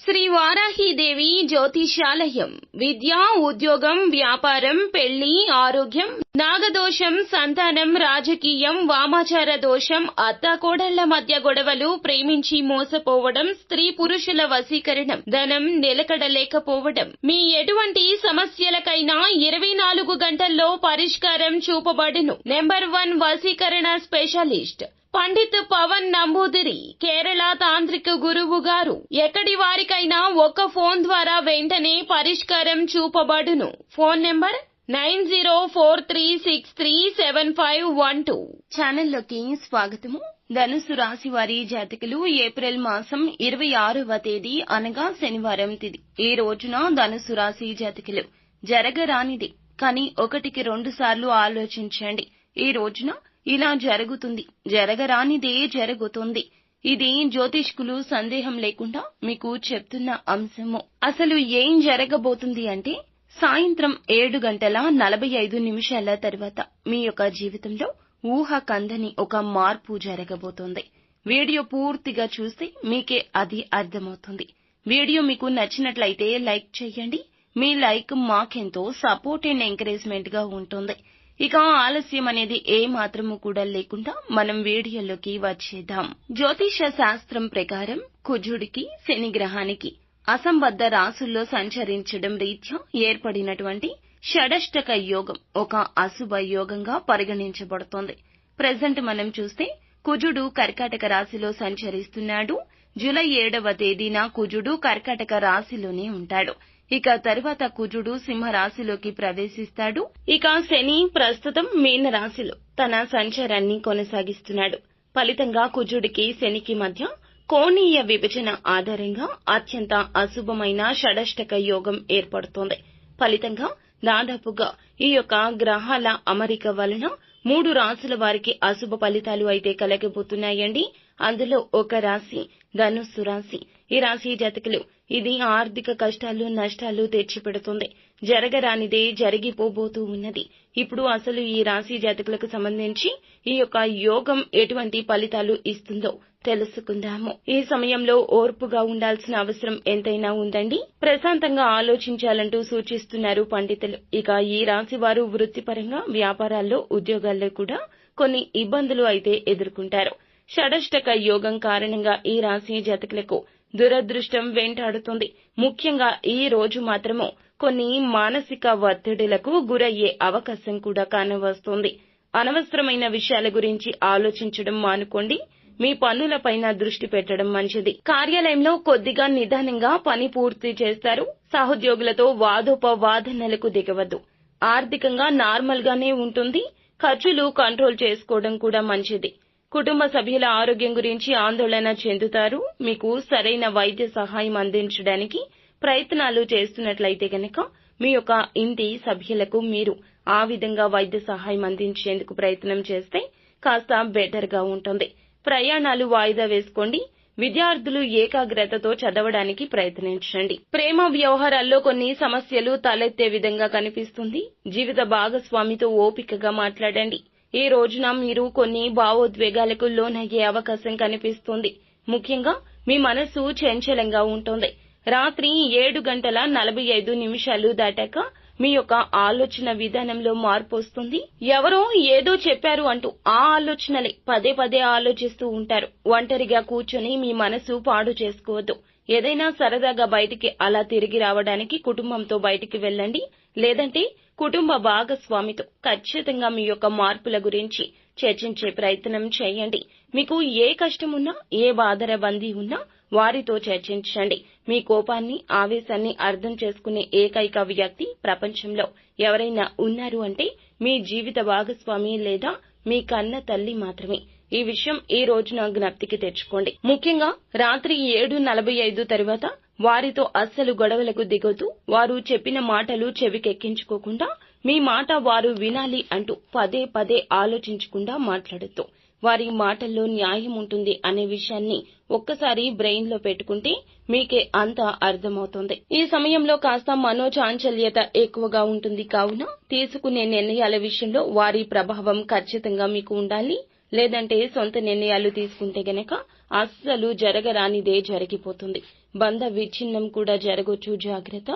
శ్రీ వారాహీదేవి జ్యోతిష్యాలయం. విద్య, ఉద్యోగం, వ్యాపారం, పెళ్లి, ఆరోగ్యం, నాగదోషం, సంతానం, రాజకీయం, వామాచార దోషం, అత్తాకోడళ్ల మధ్య గొడవలు, ప్రేమించి మోసపోవడం, స్త్రీ పురుషుల వశీకరణం, ధనం నిలకడలేకపోవడం, మీ ఎటువంటి సమస్యలకైనా 24 గంటల్లో పరిష్కారం చూపబడును. నెంబర్ 1 వశీకరణ స్పెషలిస్ట్ పండిత్ పవన్ నంబూదిరి, కేరళ తాంత్రిక గురువు గారు. ఎక్కడి వారికైనా ఒక్క ఫోన్ ద్వారా వెంటనే పరిష్కారం చూపబడును. Phone number 9043637512. ఛానల్లోకి స్వాగతము. ధనుసు రాశి వారి జాతకులు ఏప్రిల్ మాసం 26వ తేదీ అనగా శనివారం తిథి. ఈ రోజున ధనుసు రాశి జాతకులు జరగరానిది కానీ 1కి 2 సార్లు ఆలోచించండి. ఈ రోజున ఇలా జరుగుతుంది, జరగరానిదే జరుగుతుంది. ఇది జ్యోతిష్కులు సందేహం లేకుండా మీకు చెప్తున్న అంశము. అసలు ఏం జరగబోతుంది అంటే సాయంత్రం 7:45 తర్వాత మీ యొక్క జీవితంలో ఊహ కందని ఒక మార్పు జరగబోతోంది. వీడియో పూర్తిగా చూస్తే మీకే అది అర్థమవుతుంది. వీడియో మీకు నచ్చినట్లయితే లైక్ చేయండి. మీ లైక్ మాకెంతో సపోర్ట్ అండ్ ఎంకరేజ్మెంట్ గా ఉంటుంది. ఇక ఆలస్యం అనేది ఏ మాత్రము కూడా లేకుండా మనం వీడియోలోకి వచ్చేద్దాం. జ్యోతిష శాస్త్రం ప్రకారం కుజుడికి, శని గ్రహానికి అసంబద్ధ రాసుల్లో సంచరించడం రీత్యా ఏర్పడినటువంటి షడష్టక యోగం ఒక అశుభ యోగంగా పరిగణించబడుతోంది. ప్రెజెంట్ మనం చూస్తే కుజుడు కర్కాటక రాశిలో సంచరిస్తున్నాడు. జూలై 7వ తేదీన కుజుడు కర్కాటక రాశిలోనే ఉంటాడు. ఇక తరువాత కుజుడు సింహ రాశిలోకి ప్రవేశిస్తాడు. ఇక శని ప్రస్తుతం మీన రాశిలో తన సంచారాన్ని కొనసాగిస్తున్నాడు. ఫలితంగా కుజుడికి శనికి మధ్య కోణీయ విభజన ఆధారంగా అత్యంత అశుభమైన షడష్టక యోగం ఏర్పడుతోంది. ఫలితంగా దాదాపుగా ఈ యొక్క గ్రహాల అమరిక వలన 3 రాశుల వారికి అశుభ ఫలితాలు అయితే కలగబోతున్నాయండి. అందులో ఒక రాశి ధనుస్సు రాశి. ఈ రాశి జాతకులు ఇది ఆర్థిక కష్టాలు, నష్టాలు తెచ్చిపెడుతుంది. జరగరానిదే జరిగిపోబోతూ ఉన్నది. ఇప్పుడు అసలు ఈ రాశి జాతకులకు సంబంధించి ఈ యొక్క యోగం ఎటువంటి ఫలితాలు ఇస్తుందో తెలుసుకుందాము. ఈ సమయంలో ఓర్పుగా ఉండాల్సిన అవసరం ఎంతైనా ఉందండి. ప్రశాంతంగా ఆలోచించాలంటూ సూచిస్తున్నారు పండితులు. ఇక ఈ రాశి వారు వృత్తిపరంగా, వ్యాపారాల్లో, ఉద్యోగాల్లో కూడా కొన్ని ఇబ్బందులు అయితే ఎదుర్కొంటారు. షడష్టక యోగం కారణంగా ఈ రాశి జాతకులకు దురదృష్టం వెంటాడుతుంది. ముఖ్యంగా ఈ రోజు మాత్రము కొన్ని మానసిక ఒత్తిడులకు గురయ్యే అవకాశం కూడా కానవస్తోంది. అనవసరమైన విషయాల గురించి ఆలోచించడం మానుకోండి. మీ పనులపైన దృష్టి పెట్టడం మంచిది. కార్యాలయంలో కొద్దిగా నిదానంగా పని పూర్తి చేస్తారు. సహోద్యోగులతో వాదోపవాదనలకు దిగవద్దు. ఆర్థికంగా నార్మల్ గానే ఉంటుంది. ఖర్చులు కంట్రోల్ చేసుకోవడం కూడా మంచిది. కుటుంబ సభ్యుల ఆరోగ్యం గురించి ఆందోళన చెందుతారు. మీకు సరైన వైద్య సహాయం అందించడానికి ప్రయత్నాలు చేస్తున్నట్లయితే గనక మీ యొక్క ఇంటి సభ్యులకు మీరు ఆ విధంగా వైద్య సహాయం అందించేందుకు ప్రయత్నం చేస్తే కాస్త బెటర్ గా ఉంటుంది. ప్రయాణాలు వాయిదా వేసుకోండి. విద్యార్థులు ఏకాగ్రతతో చదవడానికి ప్రయత్నించండి. ప్రేమ వ్యవహారాల్లో కొన్ని సమస్యలు తలెత్తే విధంగా కనిపిస్తుంది. జీవిత భాగస్వామితో ఓపికగా మాట్లాడండి. ఈ రోజున మీరు కొన్ని భావోద్వేగాలకు లోనయ్యే అవకాశం కనిపిస్తుంది. ముఖ్యంగా మీ మనసు చంచలంగా ఉంటుంది. రాత్రి 7:45 దాటాక మీ యొక్క ఆలోచన విధానంలో మార్పు వస్తుంది. ఎవరో ఏదో చెప్పారు అంటూ ఆ ఆలోచనలే పదే పదే ఆలోచిస్తూ ఉంటారు. ఒంటరిగా కూర్చొని మీ మనసు పాడు చేసుకోవద్దు. ఏదైనా సరదాగా బయటికి అలా తిరిగి రావడానికి కుటుంబంతో బయటికి వెళ్ళండి. లేదంటే కుటుంబ భాగస్వామితో ఖచ్చితంగా మీ యొక్క మార్పుల గురించి చర్చించే ప్రయత్నం చేయండి. మీకు ఏ కష్టమున్నా, ఏ బాధరబందీ ఉన్నా వారితో చర్చించండి. మీ కోపాన్ని, ఆవేశాన్ని అర్థం చేసుకునే ఏకైక వ్యక్తి ప్రపంచంలో ఎవరైనా ఉన్నారు అంటే మీ జీవిత భాగస్వామి లేదా మీ కన్న తల్లి మాత్రమే. ఈ విషయం ఈ రోజున జ్ఞప్తికి తెచ్చుకోండి. ముఖ్యంగా రాత్రి 7:45 తర్వాత వారితో అస్సలు గొడవలకు దిగొద్దు. వారు చెప్పిన మాటలు చెవికెక్కించుకోకుండా మీ మాట వారు వినాలి అంటూ పదే పదే ఆలోచించకుండా మాట్లాడొద్దు. వారి మాటల్లో న్యాయం ఉంటుంది అనే విషయాన్ని ఒక్కసారి బ్రెయిన్ లో పెట్టుకుంటే మీకే అంతా అర్థమవుతుంది. ఈ సమయంలో కాస్త మనోచాంచల్యత ఎక్కువగా ఉంటుంది. కావున తీసుకునే నిర్ణయాల విషయంలో వారి ప్రభావం ఖచ్చితంగా మీకు ఉండాలి. లేదంటే సొంత నిర్ణయాలు తీసుకుంటే గనక అస్సలు జరగరానిదే జరిగిపోతుంది. బంధ విచ్ఛిన్నం కూడా జరగొచ్చు, జాగ్రత్త.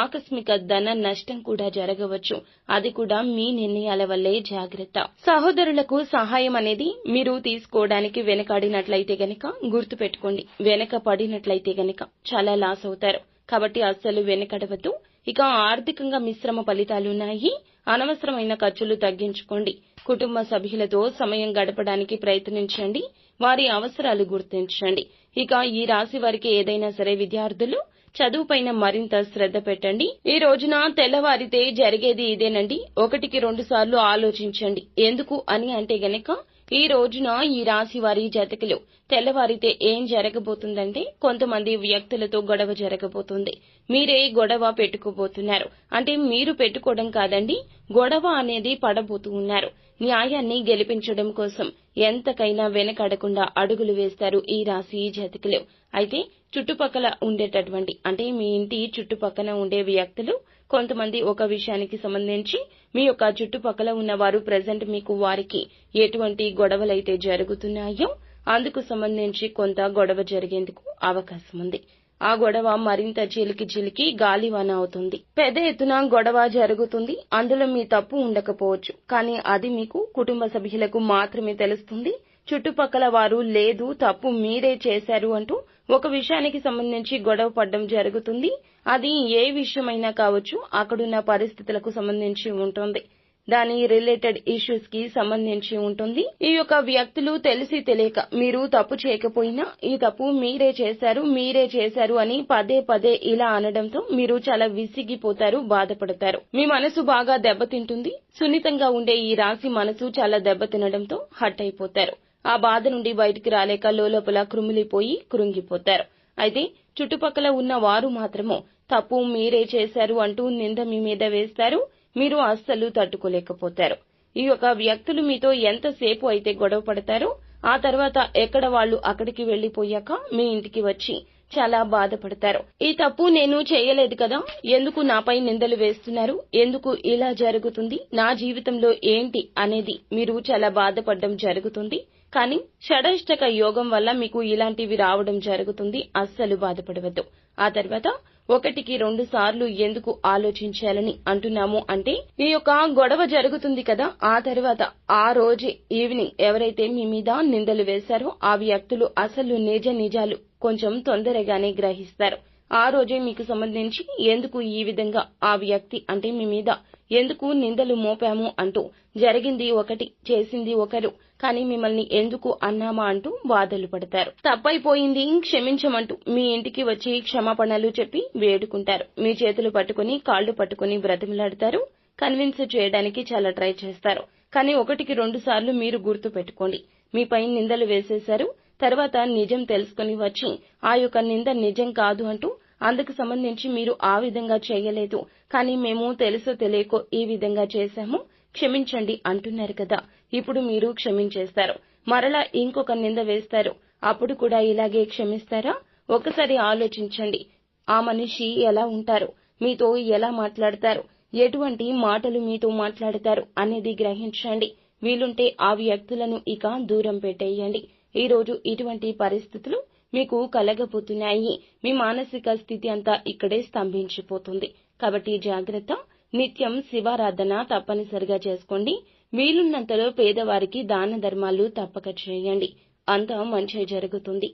ఆకస్మిక ధన నష్టం కూడా జరగవచ్చు, అది కూడా మీ నిర్ణయాల వల్లే, జాగ్రత్త. సహోదరులకు సహాయం అనేది మీరు తీసుకోవడానికి వెనకాడినట్లయితే గనక గుర్తుపెట్టుకోండి, వెనక పడినట్లయితే గనక చాలా లాస్ అవుతారు. కాబట్టి అస్సలు వెనకడవద్దు. ఇక ఆర్థికంగా మిశ్రమ ఫలితాలున్నాయి. అనవసరమైన ఖర్చులు తగ్గించుకోండి. కుటుంబ సభ్యులతో సమయం గడపడానికి ప్రయత్నించండి. వారి అవసరాలు గుర్తించండి. ఇక ఈ రాశి వారికి ఏదైనా సరే విద్యార్థులు చదువుపైన మరింత శ్రద్ధ పెట్టండి. ఈ రోజున తెల్లవారితే జరిగేది ఇదేనండి. 1-2 సార్లు ఆలోచించండి. ఎందుకు అని అంటే గనక ఈ రోజున ఈ రాశి వారి జాతకులు తెల్లవారితే ఏం జరగబోతుందంటే కొంతమంది వ్యక్తులతో గొడవ జరగబోతుంది. మీరే గొడవ పెట్టుకోబోతున్నారు. అంటే మీరు పెట్టుకోవడం కాదండి, గొడవ అనేది పడబోతూ ఉన్నారు. న్యాయాన్ని గెలిపించడం కోసం ఎంతకైనా వెనకడకుండా అడుగులు వేస్తారు ఈ రాశి జాతకులు. అయితే చుట్టుపక్కల ఉండేటటువంటి అంటే మీ ఇంటి చుట్టుపక్కన ఉండే వ్యక్తులు కొంతమంది ఒక విషయానికి సంబంధించి మీ యొక్క చుట్టుపక్కల ఉన్నవారు ప్రెజెంట్ మీకు వారికి ఎటువంటి గొడవలైతే జరుగుతున్నాయో అందుకు సంబంధించి కొంత గొడవ జరిగేందుకు అవకాశం ఉంది. ఆ గొడవ మరింత చిలికి గాలివాన అవుతుంది. పెద్ద ఎత్తున గొడవ జరుగుతుంది. అందులో మీ తప్పు ఉండకపోవచ్చు, కానీ అది మీకు కుటుంబ సభ్యులకు మాత్రమే తెలుస్తుంది. చుట్టుపక్కల వారు లేదు తప్పు మీరే చేశారు అంటూ ఒక విషయానికి సంబంధించి గొడవ పడడం జరుగుతుంది. అది ఏ విషయమైనా కావచ్చు, అక్కడున్న పరిస్థితులకు సంబంధించి ఉంటుంది. దాని రిలేటెడ్ ఇష్యూస్ కి సంబంధించి ఉంటుంది. ఈ యొక్క వ్యక్తులు తెలిసి తెలియక మీరు తప్పు చేయకపోయినా ఈ తప్పు మీరే చేశారు అని పదే ఇలా అనడంతో మీరు చాలా విసిగిపోతారు, బాధపడతారు. మీ మనసు బాగా దెబ్బతింటుంది. సున్నితంగా ఉండే ఈ రాశి మనసు చాలా దెబ్బతినడంతో హర్ట్ అయిపోతారు. ఆ బాధ నుండి బయటికి రాలేక లోపల కృంగిపోతారు. అయితే చుట్టుపక్కల ఉన్న వారు మాత్రము తప్పు మీరే చేశారు అంటూ నింద మీ మీద వేస్తారు. మీరు అస్సలు తట్టుకోలేకపోతారు. ఈ యొక్క వ్యక్తులు మీతో ఎంతసేపు అయితే గొడవ పడతారో ఆ తర్వాత ఎక్కడ వాళ్ళు అక్కడికి వెళ్లిపోయాక మీ ఇంటికి వచ్చి చాలా బాధపడతారు. ఈ తప్పు నేను చేయలేదు కదా, ఎందుకు నాపై నిందలు వేస్తున్నారు, ఎందుకు ఇలా జరుగుతుంది, నా జీవితంలో ఏంటి అనేది మీరు చాలా బాధపడడం జరుగుతుంది. కానీ షడష్టక యోగం వల్ల మీకు ఇలాంటివి రావడం జరుగుతుంది. అస్సలు బాధపడవద్దు. ఆ తర్వాత 1-2 సార్లు ఎందుకు ఆలోచించాలని అంటున్నాము అంటే ఈ యొక్క గొడవ జరుగుతుంది కదా, ఆ తర్వాత ఆ రోజే ఈవినింగ్ ఎవరైతే మీ మీద నిందలు వేశారో ఆ వ్యక్తులు అసలు నిజాలు కొంచెం తొందరగానే గ్రహిస్తారు. ఆ రోజే మీకు సంబంధించి ఎందుకు ఈ విధంగా ఆ వ్యక్తి అంటే మీ మీద ఎందుకు నిందలు మోపాము అంటూ జరిగింది ఒకటి, చేసింది ఒకరు, కానీ మిమ్మల్ని ఎందుకు అన్నామా అంటూ బాధలు పడతారు. తప్పైపోయింది క్షమించమంటూ మీ ఇంటికి వచ్చి క్షమాపణలు చెప్పి వేడుకుంటారు. మీ చేతులు పట్టుకుని కాళ్లు పట్టుకుని బ్రతిమలాడతారు. కన్విన్స్ చేయడానికి చాలా ట్రై చేస్తారు. కానీ 1-2 సార్లు మీరు గుర్తు పెట్టుకోండి, మీపై నిందలు వేసేశారు. తర్వాత నిజం తెలుసుకుని వచ్చి ఆ యొక్క నింద నిజం కాదు అంటూ అందుకు సంబంధించి మీరు ఆ విధంగా చేయలేదు, కానీ మేము తెలుసో తెలియకో ఈ విధంగా చేశాము, క్షమించండి అంటున్నారు కదా. ఇప్పుడు మీరు క్షమించేస్తారు. మరలా ఇంకొక నింద వేస్తారు. అప్పుడు కూడా ఇలాగే క్షమిస్తారా? ఒకసారి ఆలోచించండి. ఆ మనిషి ఎలా ఉంటారు, మీతో ఎలా మాట్లాడతారు, ఎటువంటి మాటలు మీతో మాట్లాడతారు అనేది గ్రహించండి. వీలుంటే ఆ వ్యక్తులను ఇక దూరం పెట్టేయండి. ఈ రోజు ఇటువంటి పరిస్థితులు మీకు కలగబోతున్నాయి. మీ మానసిక స్థితి అంతా ఇక్కడే స్తంభించిపోతుంది. కాబట్టి జాగ్రత్త. నిత్యం శివారాధన తప్పనిసరిగా చేసుకోండి. వీలున్నంతలో పేదవారికి దాన ధర్మాలు తప్పక చేయండి. అంతా మంచి జరుగుతుంది.